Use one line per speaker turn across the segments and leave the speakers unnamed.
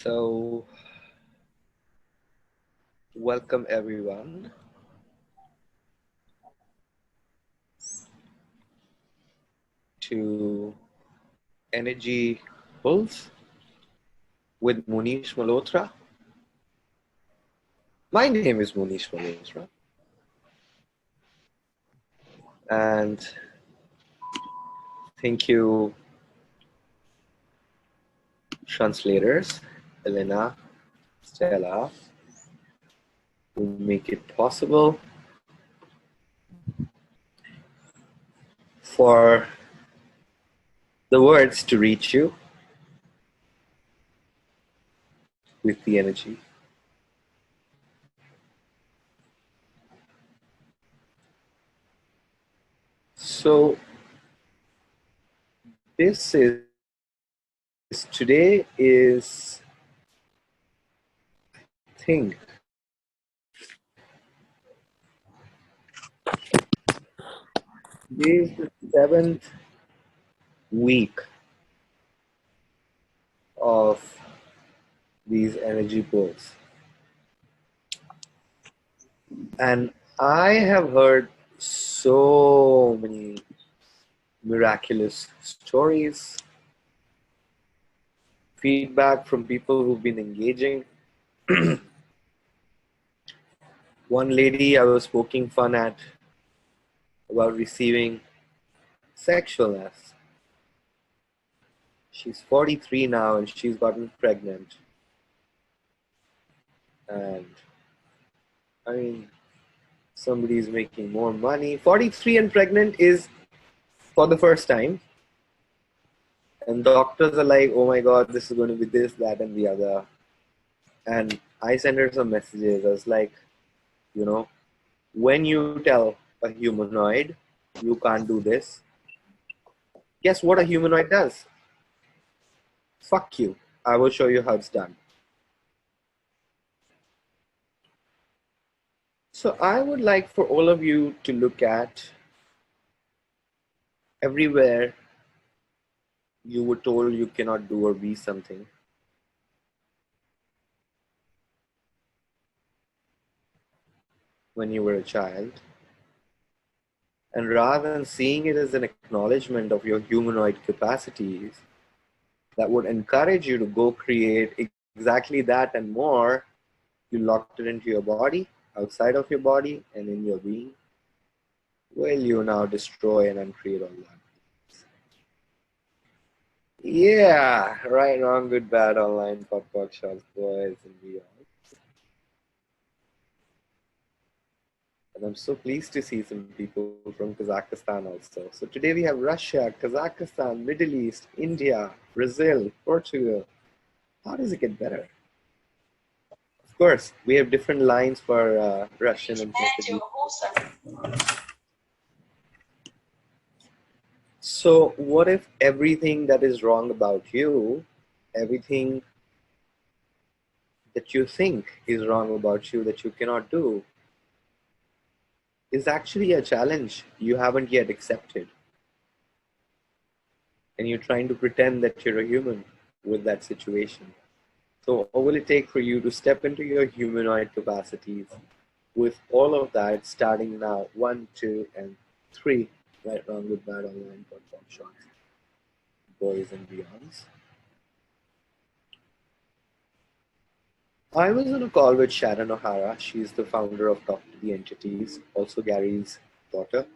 So, welcome everyone to Energy Pulse with Mohnish Malhotra. My name is Mohnish Malhotra, and thank you, translators, Elena, Stella, who make it possible for the words to reach you with the energy. So, today is, I think, today is the 7th week of these energy pulls. And I have heard so many miraculous stories, feedback from people who've been engaging. One lady I was poking fun at about receiving sexualness. She's 43 now and she's gotten pregnant. And I mean, somebody's making more money. 43 and pregnant is for the first time. And doctors are like, oh my God, this is going to be this, that, and the other. And I sent her some messages. I was like, you know, when you tell a humanoid you can't do this, guess what a humanoid does? Fuck you. I will show you how it's done. So I would like for all of you to look at everywhere you were told you cannot do or be something. When you were a child. And rather than seeing it as an acknowledgement of your humanoid capacities, that would encourage you to go create exactly that and more, you locked it into your body, outside of your body, and in your being. Well, you now destroy and uncreate all that. Yeah, right, wrong, good, bad, online, pot, shots, boys, and beyond. And I'm so pleased to see some people from Kazakhstan also. So today we have Russia, Kazakhstan, Middle East, India, Brazil, Portugal. How does it get better? Of course, we have different lines for Russian and Portuguese. So what if everything that is wrong about you, everything that you think is wrong about you that you cannot do, is actually a challenge you haven't yet accepted? And you're trying to pretend that you're a human with that situation. So what will it take for you to step into your humanoid capacities with all of that starting now? 1, 2, and 3. Right, wrong, good, bad, online, pot, shots, boys and beyonds. I was on a call with Sharon O'Hara. She's the founder of Talk to the Entities, also Gary's daughter.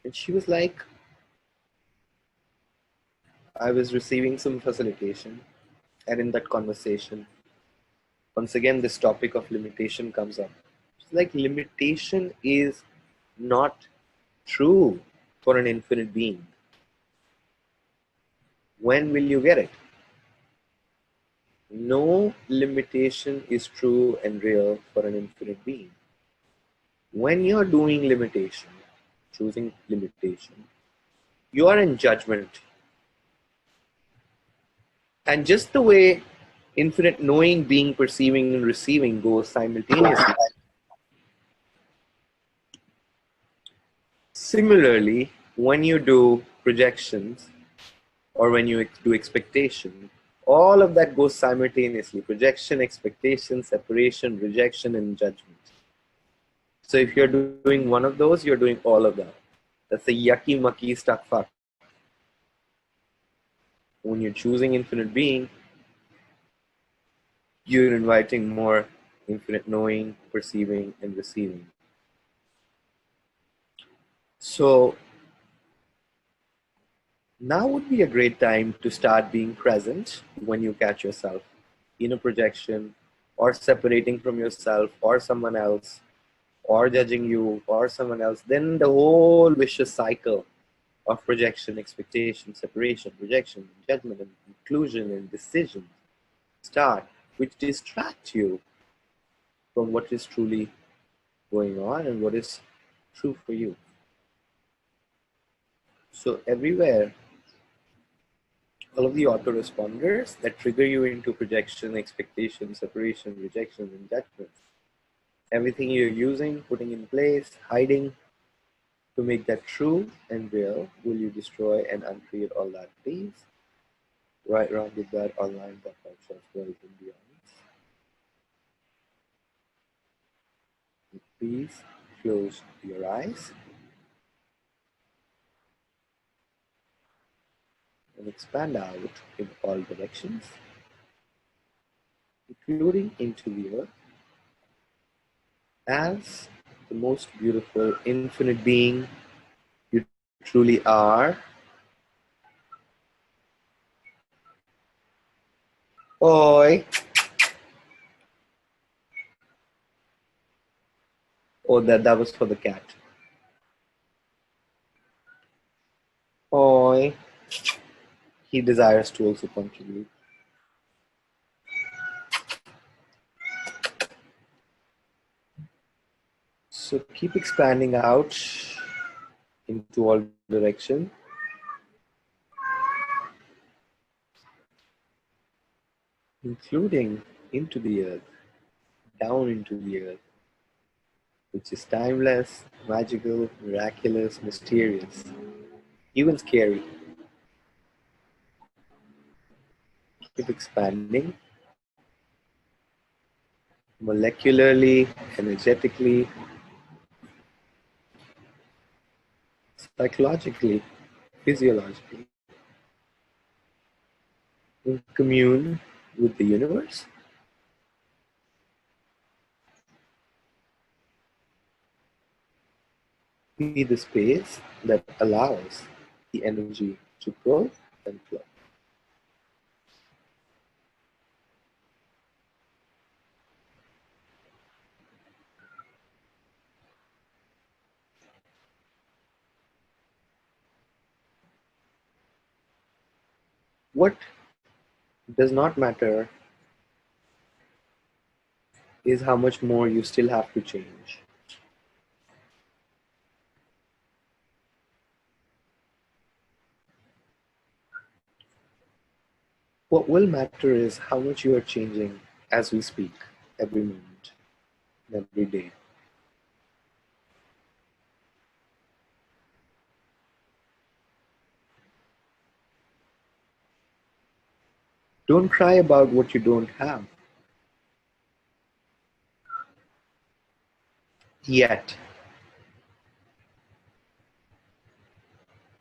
And she was like, I was receiving some facilitation, and in that conversation, once again, this topic of limitation comes up. It's like limitation is not true for an infinite being. When will you get it? No limitation is true and real for an infinite being. When you're doing limitation, choosing limitation, you are in judgment. And just the way infinite knowing, being, perceiving, and receiving goes simultaneously, similarly, when you do projections or when you do expectation, All of that goes simultaneously: projection, expectation, separation, rejection, and judgment. So if you're doing one of those, you're doing all of that. That's a yucky mucky stuck fuck. When you're choosing infinite being, you're inviting more infinite knowing, perceiving, and receiving. So now would be a great time to start being present when you catch yourself in a projection, or separating from yourself or someone else, or judging you or someone else. Then the whole vicious cycle of projection, expectation, separation, rejection, judgment, and inclusion and decision start, which distract you from what is truly going on and what is true for you. So everywhere, all of the autoresponders that trigger you into projection, expectation, separation, rejection, and judgment, everything you're using, putting in place, hiding to make that true and real, will you destroy and uncreate all that, please? Right around with that online workshops world and beyond. Please close your eyes and expand out in all directions, including into the earth, as the most beautiful infinite being you truly are. Oi. Oh, that was for the cat. Oi. He desires to also contribute. So keep expanding out into all direction, including into the earth, down into the earth, which is timeless, magical, miraculous, mysterious, even scary. Keep expanding molecularly, energetically, psychologically, physiologically, in commune with the universe. Be the space that allows the energy to grow and flow. What does not matter is how much more you still have to change. What will matter is how much you are changing as we speak, every moment, every day. Don't cry about what you don't have yet,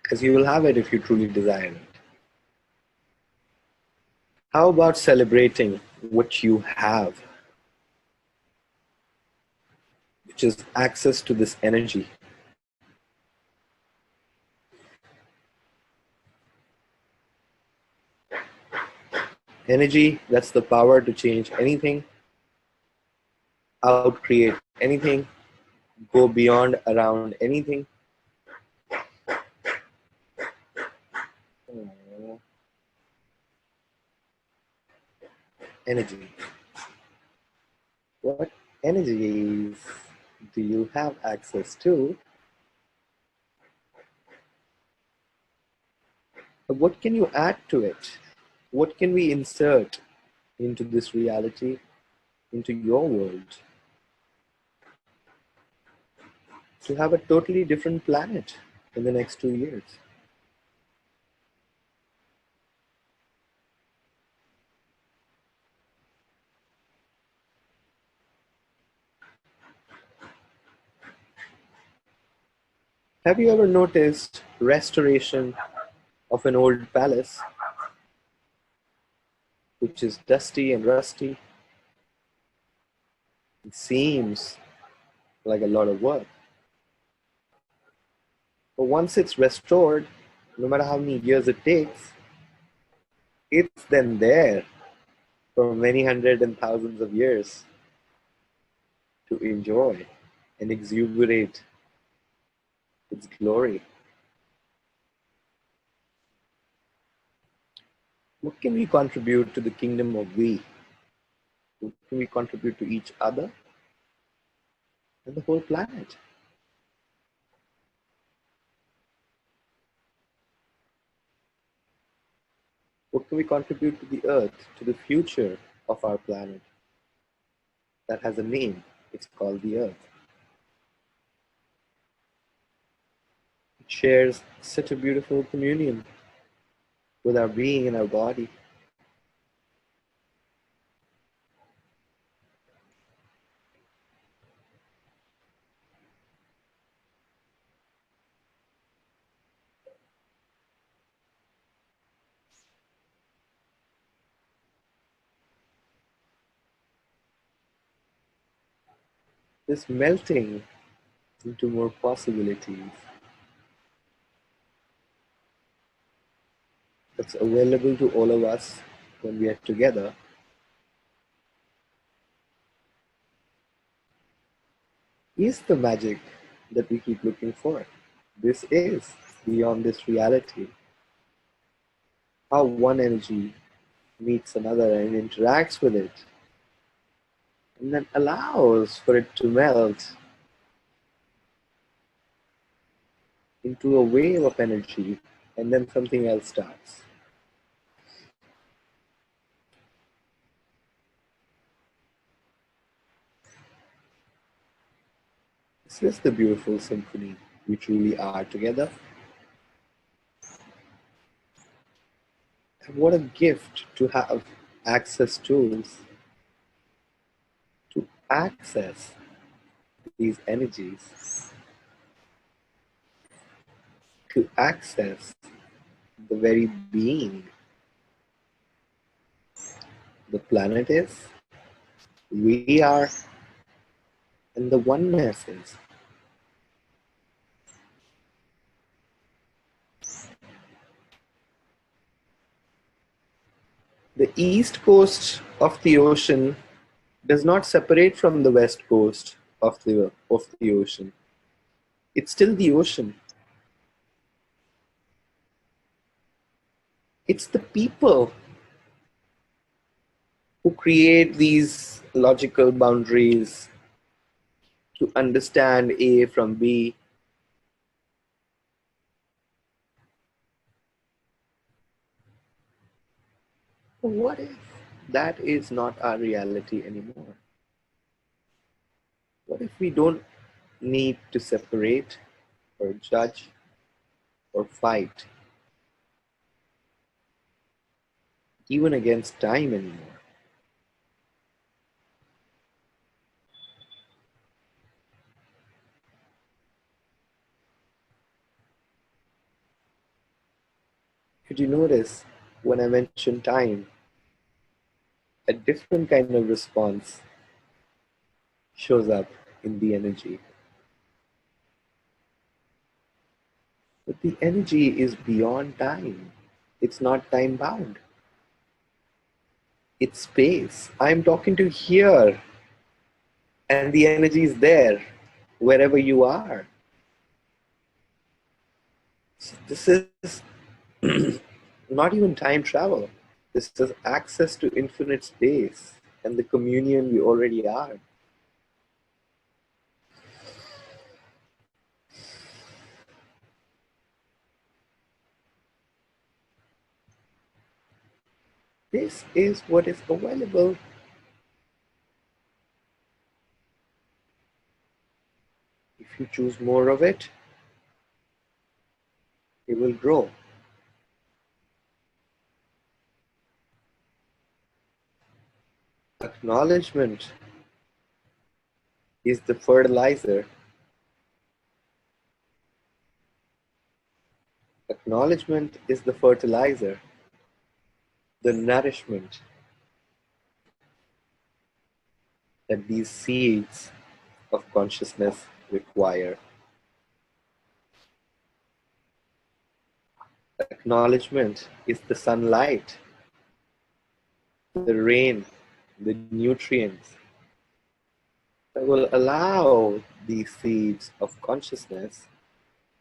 because you will have it if you truly desire it. How about celebrating what you have, which is access to this energy? Energy, that's the power to change anything, out-create anything, go beyond around anything. Energy. What energies do you have access to? What can you add to it? What can we insert into this reality, into your world, to have a totally different planet in the next 2 years? Have you ever noticed restoration of an old palace which is dusty and rusty? It seems like a lot of work. But once it's restored, no matter how many years it takes, it's then there for many hundred and thousands of years to enjoy and exuberate its glory. What can we contribute to the kingdom of we? What can we contribute to each other and the whole planet? What can we contribute to the earth, to the future of our planet that has a name? It's called the earth. It shares such a beautiful communion with our being and our body. This melting into more possibilities that's available to all of us when we are together is the magic that we keep looking for. This is beyond this reality. How one energy meets another and interacts with it, and then allows for it to melt into a wave of energy, and then something else starts. This is the beautiful symphony we truly are together. And what a gift to have access tools to access these energies, to access the very being the planet is, we are, and the oneness is. The east coast of the ocean does not separate from the west coast of the ocean. It's still the ocean. It's the people who create these logical boundaries to understand A from B. But what if that is not our reality anymore? What if we don't need to separate or judge or fight even against time anymore? Could you notice when I mention time, a different kind of response shows up in the energy? But the energy is beyond time. It's not time bound. It's space. I'm talking to here, and the energy is there wherever you are. So this is not even time travel. This is access to infinite space and the communion we already are. This is what is available. If you choose more of it, it will grow. Acknowledgement is the fertilizer Acknowledgement is the fertilizer, the nourishment that these seeds of consciousness require. Acknowledgement is the sunlight, the rain, the nutrients that will allow these seeds of consciousness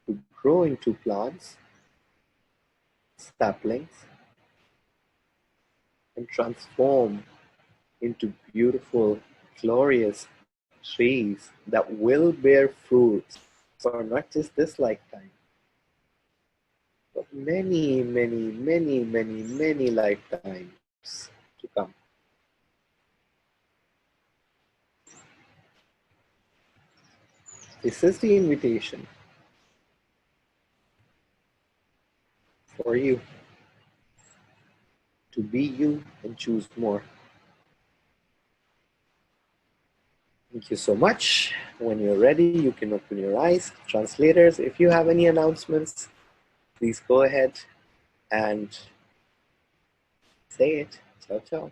to grow into plants, saplings, and transform into beautiful, glorious trees that will bear fruits for not just this lifetime, but many, many, many, many, many lifetimes to come. This is the invitation for you to be you and choose more. Thank you so much. When you're ready, you can open your eyes. Translators, if you have any announcements, please go ahead and say it. Ciao, ciao.